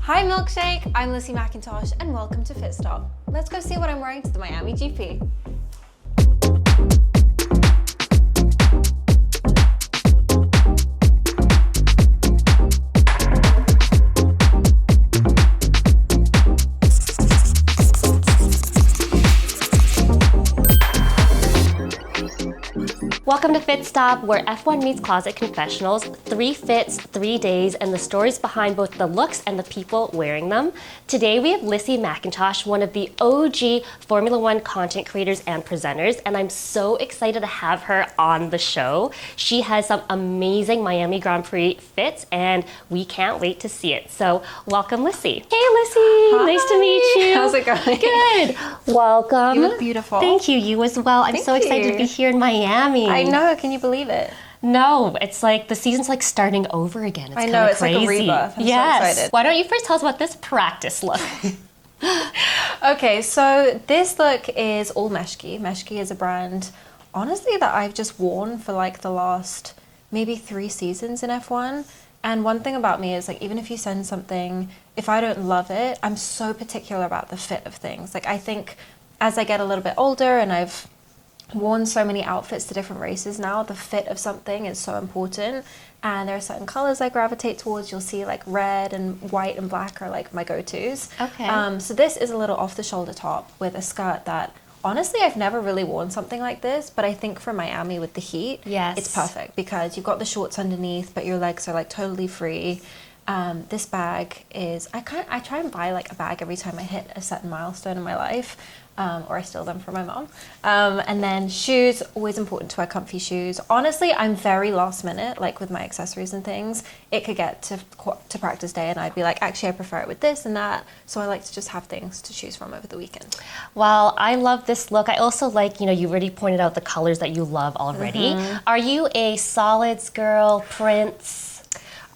Hi Milkshake, I'm Lissie Mackintosh and welcome to Fit Stop. Let's go see what I'm wearing to the Miami GP. Welcome to Fit Stop, where F1 meets Closet Confessionals, 3 fits, 3 days, and the stories behind both the looks and the people wearing them. Today we have Lissie Mackintosh, one of the OG Formula One content creators and presenters, and I'm so excited to have her on the show. She has some amazing Miami Grand Prix fits, and we can't wait to see it. So welcome, Lissie. Hey, Lissie. Hi. Nice to meet you. How's it going? Good. Welcome. You look beautiful. Thank you. You as well. I'm so excited to be here in Miami. I know, can you believe it? No, it's like the season's like starting over again. It's I know, it's crazy. like a rebirth. I'm so excited. Why don't you first tell us about this practice look? Okay, so this look is all Meshki. Meshki is a brand, honestly, that I've just worn for like the last maybe 3 seasons in F1. And one thing about me is like, even if you send something, if I don't love it, I'm so particular about the fit of things. Like I think as I get a little bit older and I've worn so many outfits to different races now, the fit of something is so important. And there are certain colors I gravitate towards. You'll see like red and white and black are like my go-tos. Okay. So this is a little off the shoulder top with a skirt that honestly I've never really worn something like this, but I think for Miami with the heat, Yes. it's perfect because you've got the shorts underneath, but your legs are like totally free. This bag is, I try and buy like a bag every time I hit a certain milestone in my life. Or I steal them from my mom. And then shoes, always important to wear comfy shoes. Honestly, I'm very last minute, like with my accessories and things. It could get to practice day and I'd be like, actually I prefer it with this and that. So I like to just have things to choose from over the weekend. Well, I love this look. I also like, you already pointed out the colors that you love already. Are you a solids girl, prints?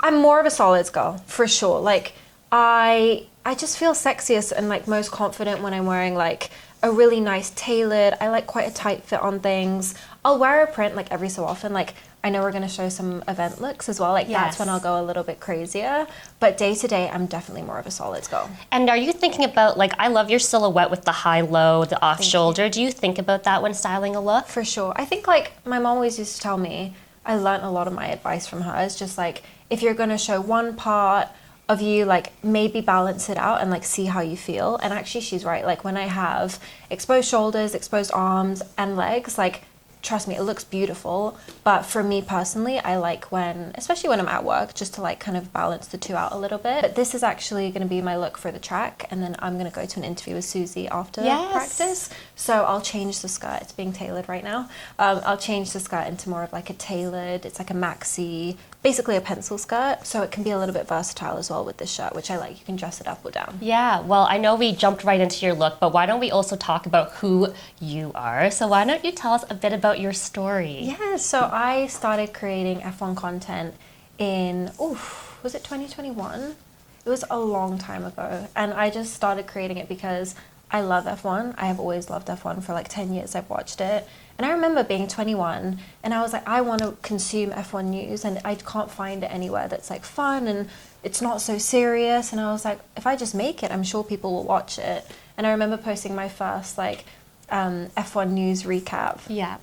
I'm more of a solids girl, for sure. Like I just feel sexiest and like most confident when I'm wearing like a really nice tailored, I like quite a tight fit on things. I'll wear a print like every so often. Like I know we're gonna show some event looks as well. Like that's when I'll go a little bit crazier. But day to day, I'm definitely more of a solids girl. And are you thinking about, like, I love your silhouette with the high-low, the off-shoulder. Do you think about that when styling a look? For sure. I think like my mom always used to tell me, I learned a lot of my advice from her. It's just like, if you're gonna show one part of you, like maybe balance it out and like see how you feel. And actually she's right. Like when I have exposed shoulders, exposed arms and legs, like trust me, it looks beautiful. But for me personally, I like when, especially when I'm at work, just to like kind of balance the two out a little bit. But this is actually going to be my look for the track. And then I'm going to go to an interview with Susie after practice. So I'll change the skirt. It's being tailored right now. I'll change the skirt into more of like a tailored, it's like a maxi, basically a pencil skirt. So it can be a little bit versatile as well with this shirt, which I like. You can dress it up or down. Yeah, well, I know we jumped right into your look, but why don't we also talk about who you are? So why don't you tell us a bit about your story? Yeah, so I started creating F1 content in, was it 2021? It was a long time ago. And I just started creating it because I love F1. I have always loved F1 for like 10 years. I've watched it. And I remember being 21 and I was like, I want to consume F1 news and I can't find it anywhere that's like fun and it's not so serious. And I was like, if I just make it, I'm sure people will watch it. And I remember posting my first like F1 news recap. Yeah.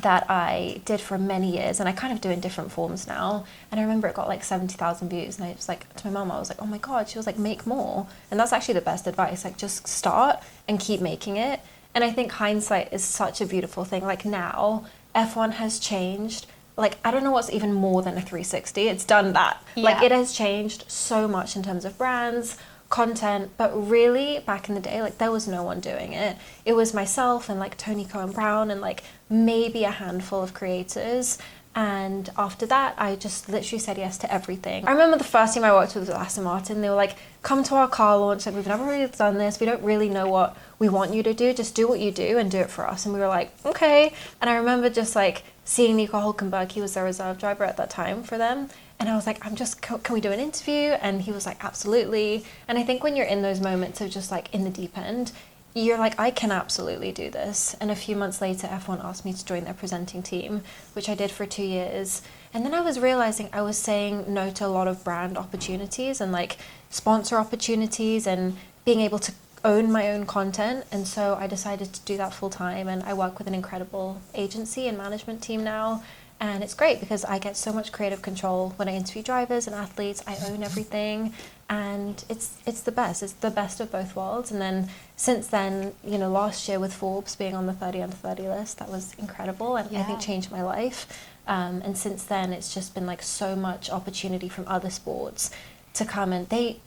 That I did for many years, and I kind of do in different forms now. And I remember it got like 70,000 views, and I was like, to my mom, I was like, oh my God. She was like, make more. And that's actually the best advice. Like, just start and keep making it. And I think hindsight is such a beautiful thing. Like now, F1 has changed. Like, I don't know what's even more than a 360. It's done that. Yeah. Like, it has changed so much in terms of brands, content, but really back in the day, like there was no one doing it. It was myself and like Tony Cohen Brown and like maybe a handful of creators. And after that, I just literally said yes to everything. I remember the first team I worked with was Aston Martin. They were like, come to our car launch. Like, we've never really done this. We don't really know what we want you to do. Just do what you do and do it for us. And we were like, okay. And I remember just like seeing Nico Hulkenberg. He was their reserve driver at that time for them. And I was like, can we do an interview? And he was like, absolutely. And I think when you're in those moments of just like in the deep end, you're like, I can absolutely do this. And a few months later, F1 asked me to join their presenting team, which I did for 2 years. And then I was realizing I was saying no to a lot of brand opportunities and like sponsor opportunities and being able to own my own content. And so I decided to do that full time, and I work with an incredible agency and management team now. And it's great because I get so much creative control when I interview drivers and athletes. I own everything, and it's the best. It's the best of both worlds. And then since then, you know, last year with Forbes being on the 30 under 30 list, that was incredible, and I think changed my life. And since then, it's just been like so much opportunity from other sports to come, and they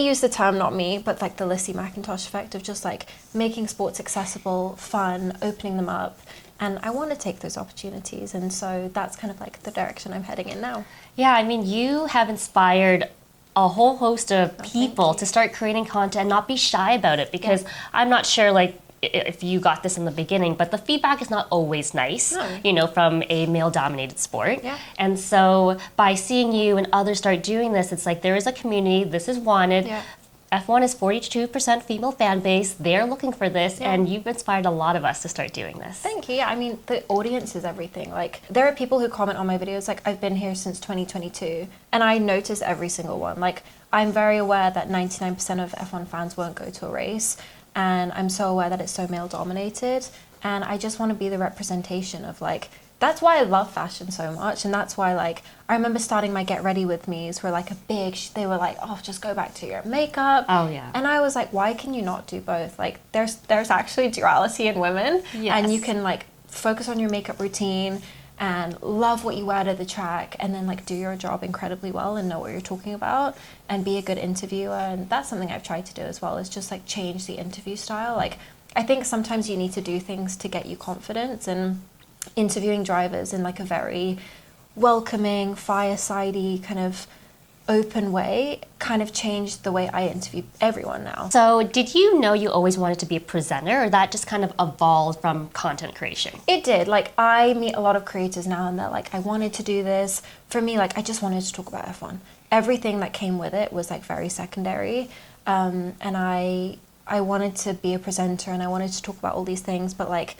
use the term, not me, but like the Lissie Mackintosh effect of just like making sports accessible, fun, opening them up. And I want to take those opportunities. And so that's kind of like the direction I'm heading in now. Yeah, I mean, you have inspired a whole host of people to start creating content and not be shy about it, because I'm not sure like if you got this in the beginning, but the feedback is not always nice, you know, from a male-dominated sport. And so by seeing you and others start doing this, it's like there is a community, this is wanted. F1 is 42% female fan base. They're looking for this, and you've inspired a lot of us to start doing this. Thank you. Yeah, I mean, the audience is everything. Like, there are people who comment on my videos, like, I've been here since 2022, and I notice every single one. Like, I'm very aware that 99% of F1 fans won't go to a race, and I'm so aware that it's so male-dominated, and I just want to be the representation of, like, that's why I love fashion so much, and that's why, like, I remember starting my Get Ready With Me's were like they were like, oh, just go back to your makeup. Oh, yeah. And I was like, why can you not do both? Like, there's actually duality in women, and you can, like, focus on your makeup routine and love what you wear to the track, and then, like, do your job incredibly well and know what you're talking about and be a good interviewer. And that's something I've tried to do as well, is just, like, change the interview style. Like, I think sometimes you need to do things to get you confidence, and interviewing drivers in like a very welcoming, firesidey kind of open way kind of changed the way I interview everyone now. So did you know you always wanted to be a presenter, or that just kind of evolved from content creation? It did. Like, I meet a lot of creators now, and they're like, I wanted to do this. For me, like, I just wanted to talk about F1. Everything that came with it was like very secondary. And I wanted to be a presenter, and I wanted to talk about all these things, but like,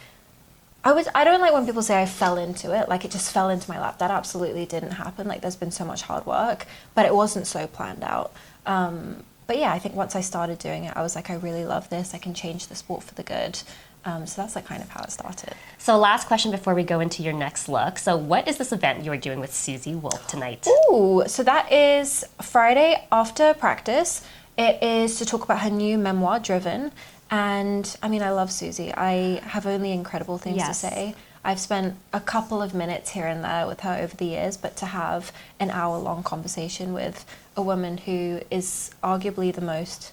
I don't like when people say I fell into it, like it just fell into my lap. That absolutely didn't happen. Like, there's been so much hard work, but it wasn't so planned out. But yeah, I think once I started doing it, I was like, I really love this. I can change the sport for the good. So that's like kind of how it started. So last question before we go into your next look. So what is this event you're doing with Susie Wolf tonight? Ooh, so that is Friday after practice. It is to talk about her new memoir, Driven. And I mean, I love Susie. I have only incredible things to say. I've spent a couple of minutes here and there with her over the years, but to have an hour-long conversation with a woman who is arguably the most,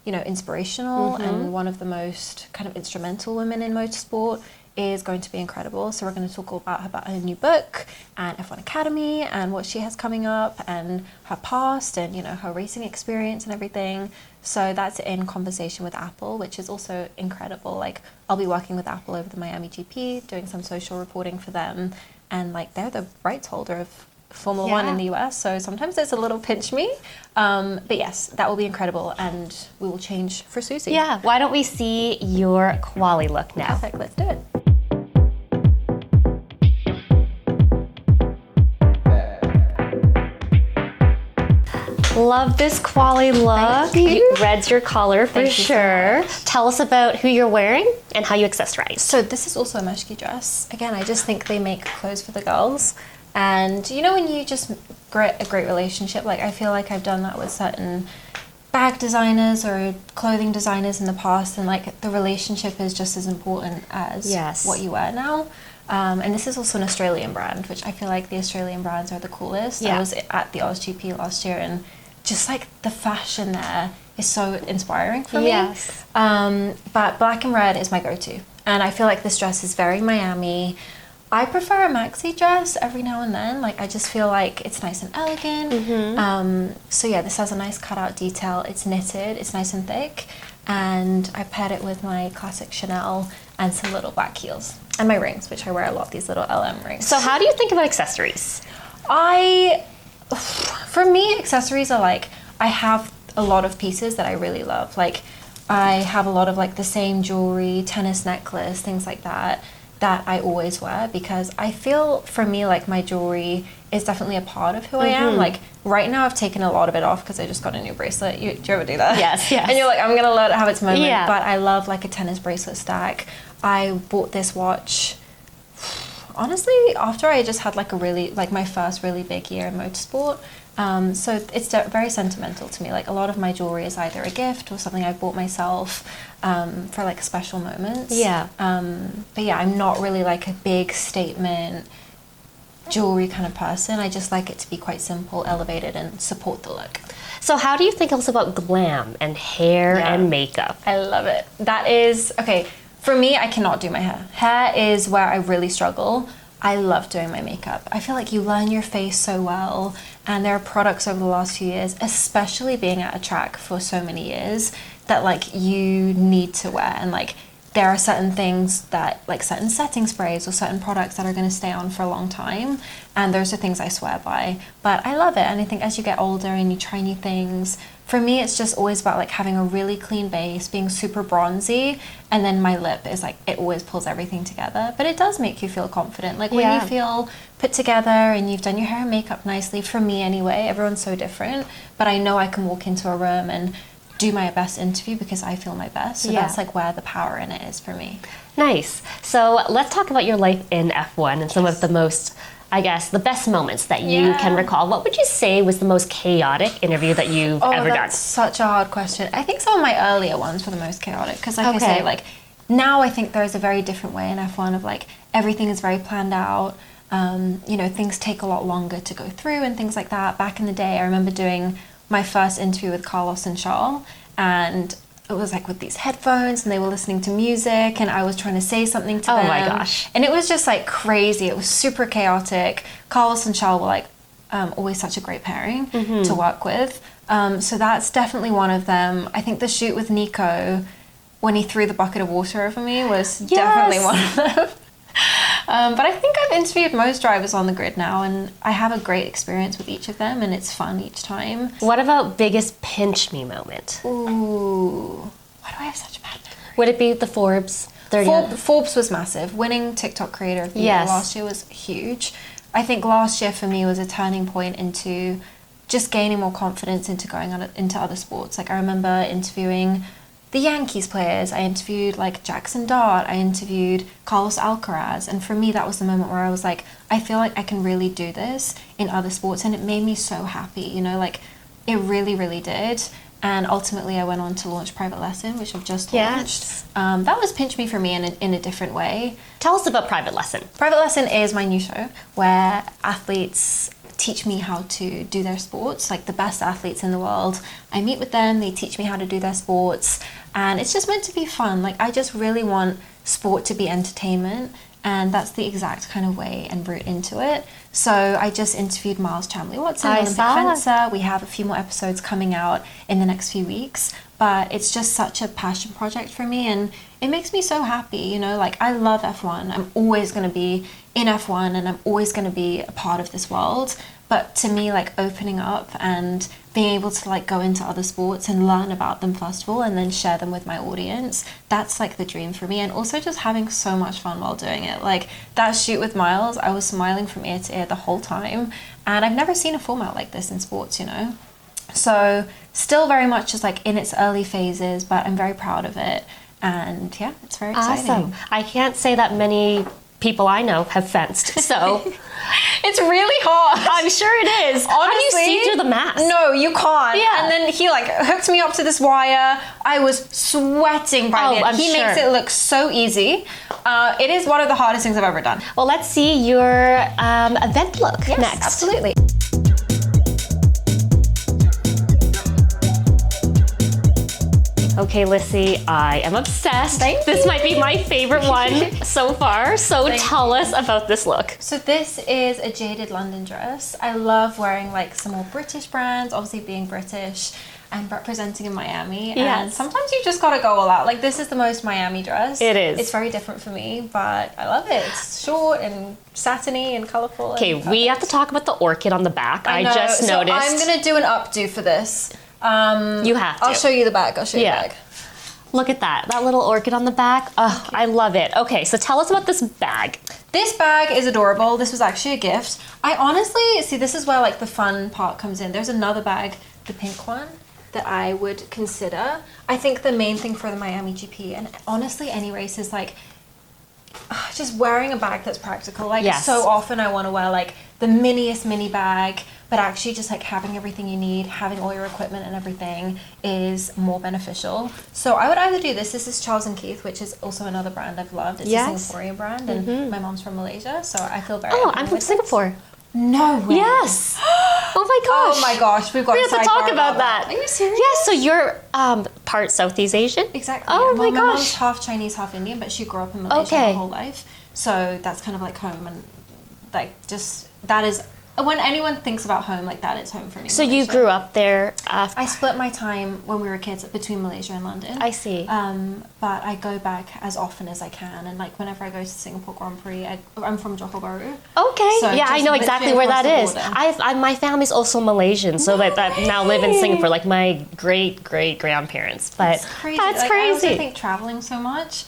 you know, inspirational and one of the most kind of instrumental women in motorsport is going to be incredible. So we're going to talk all about her new book and F1 Academy and what she has coming up and her past and, you know, her racing experience and everything. So that's in conversation with Apple, which is also incredible. Like, I'll be working with Apple over the Miami GP, doing some social reporting for them. And like, they're the rights holder of Formula One in the US, so sometimes it's a little pinch me. But yes, that will be incredible, and we will change for Susie. Yeah, why don't we see your Quali look now? Perfect, let's do it. Love this Quali look. Thank you. Red's your color for sure. Tell us about who you're wearing and how you accessorize. So this is also a Milkshake dress. Again, I just think they make clothes for the girls. And you know when you just get a great relationship, like I feel like I've done that with certain bag designers or clothing designers in the past, and like the relationship is just as important as what you wear now. And this is also an Australian brand, which I feel like the Australian brands are the coolest. I was at the AusGP last year, and just like the fashion there is so inspiring for me. But black and red is my go-to. And I feel like this dress is very Miami. I prefer a maxi dress every now and then. Like, I just feel like it's nice and elegant. So yeah, this has a nice cutout detail. It's knitted, it's nice and thick. And I paired it with my classic Chanel and some little black heels. And my rings, which I wear a lot, these little LM rings. So how do you think about accessories? For me, accessories are like, I have a lot of pieces that I really love. Like, I have a lot of like the same jewelry, tennis necklace, things like that. that I always wear, because I feel for me like my jewelry is definitely a part of who I am. Like right now I've taken a lot of it off because I just got a new bracelet. Do you ever do that? Yes, yes. And you're like, I'm gonna let it have its moment. Yeah. But I love like a tennis bracelet stack. I bought this watch honestly after I just had like my first really big year in motorsport. So it's very sentimental to me. Like a lot of my jewelry is either a gift or something I bought myself for like special moments. Yeah. But yeah, I'm not really like a big statement jewelry kind of person. I just like it to be quite simple, elevated, and support the look. So how do you think also about glam and hair and makeup? I love it. That is, okay, for me, I cannot do my hair. Hair is where I really struggle. I love doing my makeup. I feel like you learn your face so well, and there are products over the last few years, especially being at a track for so many years, that like you need to wear. And like there are certain things that, like certain setting sprays or certain products that are going to stay on for a long time, and those are things I swear by. But I love it, and I think as you get older and you try new things, for me it's just always about like having a really clean base, being super bronzy, and then my lip is like, it always pulls everything together. But it does make you feel confident, like when you feel put together and you've done your hair and makeup nicely. For me anyway, everyone's so different, but I know I can walk into a room and do my best interview because I feel my best. So that's like where the power in it is for me. Nice. So let's talk about your life in F1 and some of the most, I guess, the best moments that you can recall. What would you say was the most chaotic interview that you've ever done? That's such a hard question. I think some of my earlier ones were the most chaotic because like I say, like now I think there's a very different way in F1 of like everything is very planned out. You know, things take a lot longer to go through and things like that. Back in the day, I remember doing my first interview with Carlos and Charles, and it was like with these headphones and they were listening to music and I was trying to say something to them. Oh my gosh. And it was just like crazy. It was super chaotic. Carlos and Charles were like always such a great pairing to work with. So that's definitely one of them. I think the shoot with Nico when he threw the bucket of water over me was definitely one of them. But I think I've interviewed most drivers on the grid now, and I have a great experience with each of them, and it's fun each time. What about biggest pinch me moment? Ooh, why do I have such a bad memory? Would it be the Forbes 30? Forbes was massive. Winning TikTok Creator of the Year last year was huge. I think last year for me was a turning point into just gaining more confidence into going on into other sports. Like I remember interviewing the Yankees players, I interviewed like Jackson Dart, I interviewed Carlos Alcaraz, and for me that was the moment where I was like, I feel like I can really do this in other sports, and it made me so happy, you know, like it really, really did. And ultimately I went on to launch Private Lesson, which I've just launched. That was pinch me for me in a different way. Tell us about Private Lesson. Private Lesson is my new show where athletes teach me how to do their sports, like the best athletes in the world. I meet with them, they teach me how to do their sports, and it's just meant to be fun. Like I just really want sport to be entertainment, and that's the exact kind of way and route into it. So I just interviewed Miles Chamley-Watson, Olympic fencer. We have a few more episodes coming out in the next few weeks, but it's just such a passion project for me, and it makes me so happy, you know, like I love F1. I'm always going to be in F1 and I'm always going to be a part of this world. But to me, like opening up and being able to like go into other sports and learn about them first of all and then share them with my audience, that's like the dream for me. And also just having so much fun while doing it. Like that shoot with Miles, I was smiling from ear to ear the whole time, and I've never seen a format like this in sports, you know. So still very much just like in its early phases, but I'm very proud of it. And yeah, it's very exciting. Awesome. I can't say that many people I know have fenced, so it's really hard. I'm sure it is. Honestly, how do you see through the mask? No, you can't. Yeah. And then he like hooked me up to this wire. I was sweating by the end. He makes it look so easy. It is one of the hardest things I've ever done. Well, let's see your event look next. Absolutely. Okay, Lissie, I am obsessed. This might be my favorite one so far. So tell us about this look. So this is a jaded London dress. I love wearing like some more British brands, obviously being British and representing in Miami. Yes. And sometimes you just gotta go all out. Like this is the most Miami dress. It is. It's very different for me, but I love it. It's short and satiny and colorful. Okay, we have to talk about the orchid on the back. I just so noticed. I'm gonna do an updo for this. You have to. I'll show you the bag. I'll show you the bag. look at that. That little orchid on the back. Oh, I love it. Okay, so tell us about this bag. This bag is adorable. This was actually a gift. I honestly, see, this is where like the fun part comes in. There's another bag, the pink one, that I would consider. I think the main thing for the Miami GP, and honestly any race, is like just wearing a bag that's practical. Like so often I want to wear like the miniest mini bag, but actually just like having everything you need, having all your equipment and everything is more beneficial. So I would either do this. This is Charles and Keith, which is also another brand I've loved. It's a Singaporean brand, and my mom's from Malaysia, so I feel very. Oh, I'm from Singapore. No way. Yes. Oh my gosh. Oh my gosh, we have to talk about that. Are you serious? Yeah, so you're part Southeast Asian? Exactly. Oh my my mom's gosh. half Chinese, half Indian, but she grew up in Malaysia her whole life. So that's kind of like home, and like just that is when anyone thinks about home, like that is home for me. So you grew up there? I split my time when we were kids between Malaysia and London. I see. But I go back as often as I can, and like whenever I go to Singapore Grand Prix, I'm from Johor Bahru. Okay, So yeah, I just know exactly literally where that across is. the border. My family's also Malaysian, so that now live in Singapore, like my great grandparents. But It's crazy. that's like, crazy. I also think traveling so much,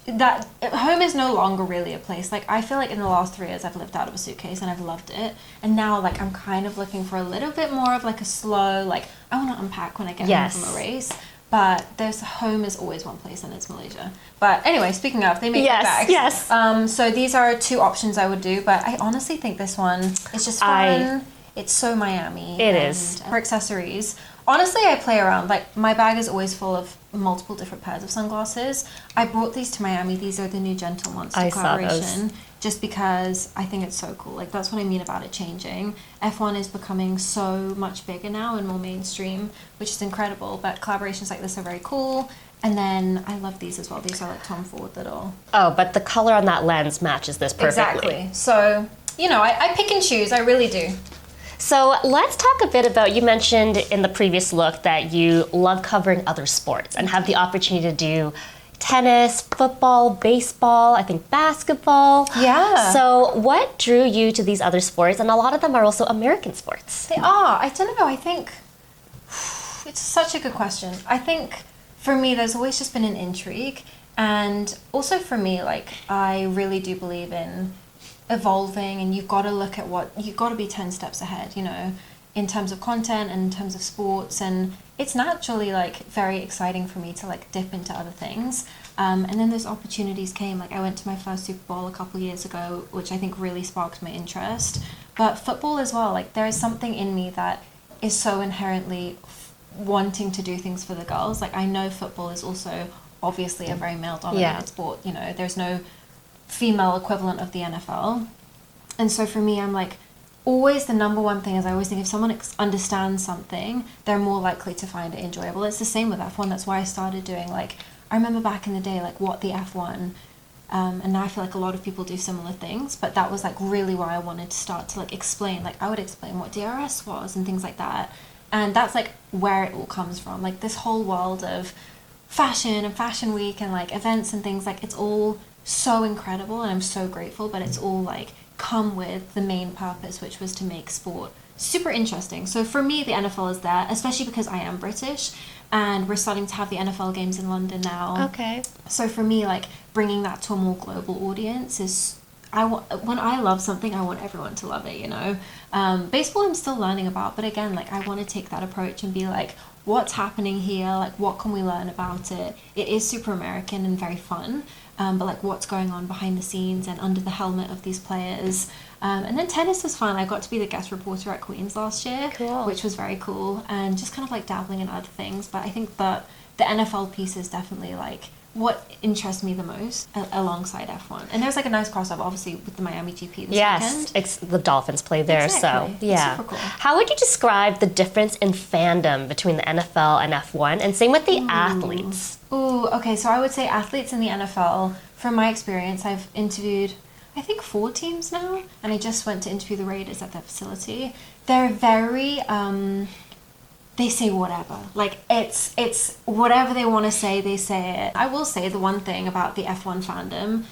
that home is no longer really a place. Like I feel like in the last 3 years I've lived out of a suitcase and I've loved it, and now like I'm kind of looking for a little bit more of like a slow, like I want to unpack when I get home from a race, but there's home is always one place, and it's Malaysia. But anyway, speaking of, they make bags. Yes. So these are 2 options I would do, but I honestly think this one is just fun. It's so Miami. It is. For accessories, honestly, I play around. Like my bag is always full of multiple different pairs of sunglasses. I brought these to Miami. These are the new Gentle Monster collaboration. Just because I think it's so cool. Like that's what I mean about it changing. F1 is becoming so much bigger now and more mainstream, which is incredible. But collaborations like this are very cool. And then I love these as well. These are like Tom Ford little. Oh, but the color on that lens matches this perfectly. Exactly. So, you know, I pick and choose. I really do. So let's talk a bit about, you mentioned in the previous look that you love covering other sports and have the opportunity to do tennis, football, baseball, I think basketball. Yeah. So what drew you to these other sports? And a lot of them are also American sports. They are. I don't know. I think it's such a good question. I think for me, there's always just been an intrigue. And also for me, like, I really do believe in evolving, and you've got to look at you've got to be 10 steps ahead, you know, in terms of content and in terms of sports. And it's naturally like very exciting for me to like dip into other things. And then those opportunities came. Like I went to my first Super Bowl a couple years ago, which I think really sparked my interest. But football as well, like there is something in me that is so inherently wanting to do things for the girls. Like I know football is also obviously a very male dominated sport, you know, there's no female equivalent of the NFL. And so for me, I'm like, always the number one thing is I always think if someone understands something, they're more likely to find it enjoyable. It's the same with F1. That's why I started doing like, I remember back in the day, like what the F1, and now I feel like a lot of people do similar things, but that was like really where I wanted to start to like explain, like I would explain what DRS was and things like that. And that's like where it all comes from. Like this whole world of fashion and fashion week and like events and things, like it's all so incredible and I'm so grateful, but it's all like come with the main purpose, which was to make sport super interesting. So for me, the NFL is there, especially because I am British and we're starting to have the NFL games in London now. Okay. So for me, like bringing that to a more global audience is, when I love something, I want everyone to love it, you know. Baseball I'm still learning about, but again, like I want to take that approach and be like, what's happening here? Like what can we learn about it? It is super American and very fun. But like what's going on behind the scenes and under the helmet of these players. And then tennis was fun. I got to be the guest reporter at Queen's last year, which was very cool, and just kind of like dabbling in other things. But I think that the NFL piece is definitely like what interests me the most alongside F1. And there's like a nice crossover, obviously, with the Miami GP this weekend. It's the Dolphins play there, Exactly. so yeah. It's super cool. How would you describe the difference in fandom between the NFL and F1, and same with the athletes? Ooh, okay, so I would say athletes in the NFL, from my experience, I've interviewed, I think 4 teams now, and I just went to interview the Raiders at their facility. They're very, they say whatever. Like, it's whatever they want to say, they say it. I will say the one thing about the F1 fandom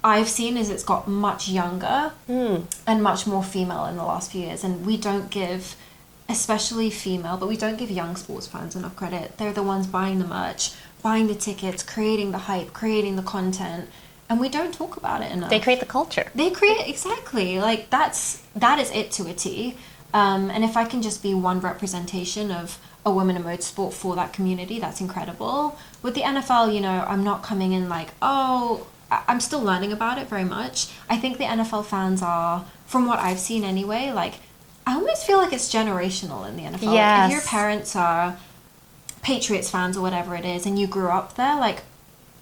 I've seen is it's got much younger and much more female in the last few years, and we don't give especially female, but we don't give young sports fans enough credit. They're the ones buying the merch, buying the tickets, creating the hype, creating the content, and we don't talk about it enough. They create the culture. They create, exactly. Like, that is it to a T. And if I can just be one representation of a woman in motorsport for that community, that's incredible. With the NFL, you know, I'm not coming in like, oh, I'm still learning about it very much. I think the NFL fans are, from what I've seen anyway, like, I almost feel like it's generational in the NFL. Yes. Like, if your parents are Patriots fans or whatever it is, and you grew up there, like,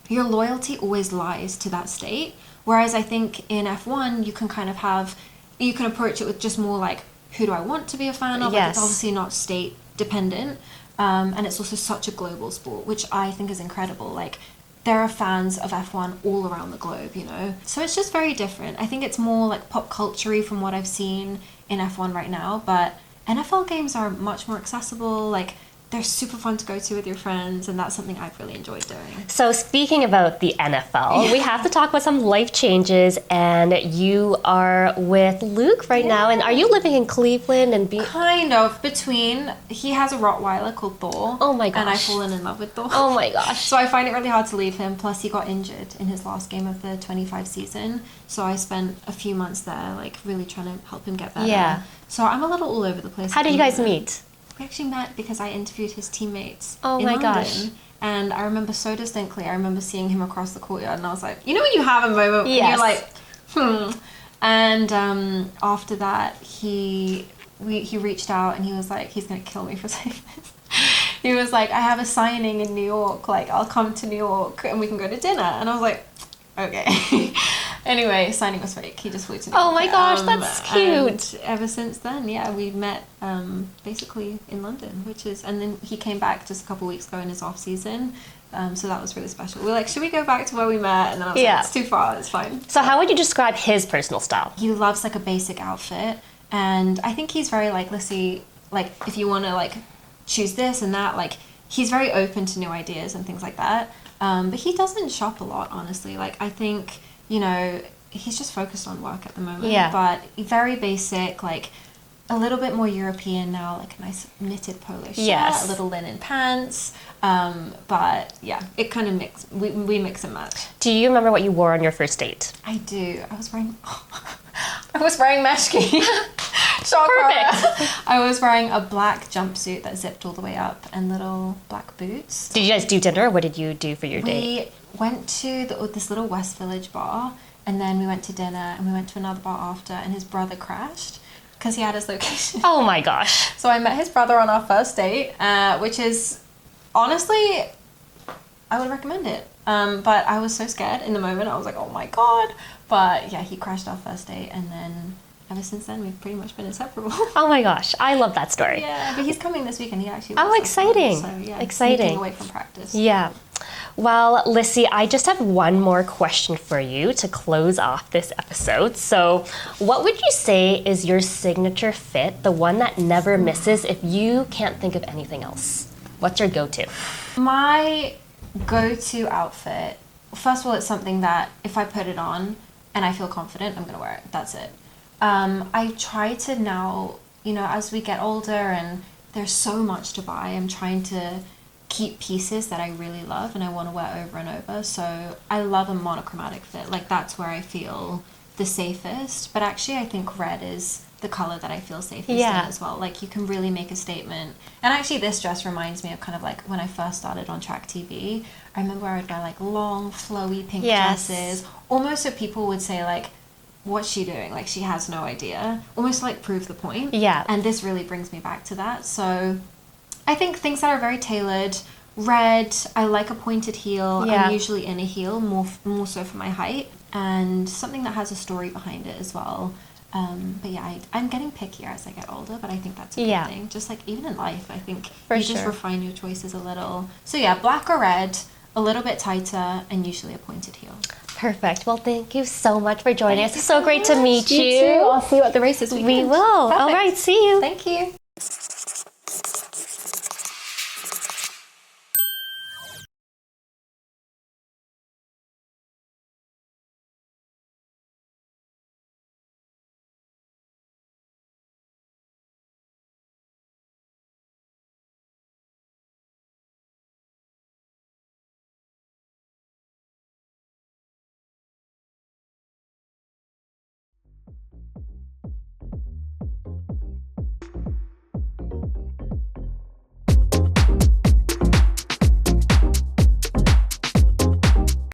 your loyalty always lies to that state. Whereas I think in F1, you can kind of you can approach it with just more like, who do I want to be a fan of? Yes. Like, it's obviously not state dependent. And it's also such a global sport, which I think is incredible. Like, there are fans of F1 all around the globe, you know? So it's just very different. I think it's more like pop culture-y from what I've seen in F1 right now, but NFL games are much more accessible. Like, they're super fun to go to with your friends, and that's something I've really enjoyed doing. So speaking about the NFL, we have to talk about some life changes, and you are with Luke right now, and are you living in Cleveland and Kind of, between. He has a Rottweiler called Thor. Oh my gosh. And I've fallen in love with Thor. Oh my gosh. So I find it really hard to leave him, plus he got injured in his last game of the 25 season, so I spent a few months there, like, really trying to help him get better. Yeah. So I'm a little all over the place. How did you guys meet? We actually met because I interviewed his teammates Oh in my London. gosh. And I remember so distinctly, I remember seeing him across the courtyard, and I was like, you know when you have a moment Yes. and you're like, And after that, he reached out and he was like, he's going to kill me for saying this. He was like, I have a signing in New York, like, I'll come to New York and we can go to dinner. And I was like, okay. Anyway, signing was fake. He just flew to New York. Oh my gosh, that's cute. And ever since then, yeah, we met basically in London, and then he came back just a couple weeks ago in his off season. So that was really special. We were like, should we go back to where we met? And then I was like, it's too far, it's fine. So how would you describe his personal style? He loves like a basic outfit, and I think he's very like, Lissie, like, if you want to like choose this and that, like, he's very open to new ideas and things like that. But he doesn't shop a lot, honestly. Like, I think, you know, he's just focused on work at the moment. Yeah. But very basic, like, a little bit more European now, like a nice knitted polo shirt, Yes. a little linen pants. But yeah, it kind of we mix and match. Do you remember what you wore on your first date? I do. I was wearing meshki. Perfect. I was wearing a black jumpsuit that zipped all the way up and little black boots. Did you guys do dinner, or what did you do for your date? We went to this little West Village bar, and then we went to dinner, and we went to another bar after, and his brother crashed because he had his location. Oh my gosh. So I met his brother on our first date, which is, honestly, I would recommend it. But I was so scared in the moment. I was like, oh my God. But yeah, he crashed our first date, and then ever since then, we've pretty much been inseparable. Oh my gosh, I love that story. Yeah, but he's coming this weekend. He actually Oh, works exciting. so yeah, Exciting. sneaking away from practice. Yeah. Well, Lissie, I just have one more question for you to close off this episode. So, what would you say is your signature fit, the one that never misses if you can't think of anything else? What's your go-to? My go-to outfit, first of all, it's something that if I put it on and I feel confident, I'm going to wear it. That's it. I try to now, you know, as we get older and there's so much to buy, I'm trying to keep pieces that I really love and I want to wear over and over. So I love a monochromatic fit. Like, that's where I feel the safest. But actually, I think red is the color that I feel safest in as well. Like, you can really make a statement. And actually, this dress reminds me of kind of like when I first started on track TV. I remember I would wear like long, flowy pink dresses. Almost so people would say like, what's she doing? Like, she has no idea. Almost like prove the point. Yeah. And this really brings me back to that. So I think things that are very tailored. Red, I like a pointed heel. Yeah. I'm usually in a heel, more so for my height. And something that has a story behind it as well. But yeah, I'm getting pickier as I get older, but I think that's a good thing. Just like even in life, I think you just refine your choices a little. So yeah, black or red, a little bit tighter, and usually a pointed heel. Perfect. Well, thank you so much for joining us. It's so great to meet you. Too. I'll see you at the race this weekend. We will. Perfect. All right, see you. Thank you.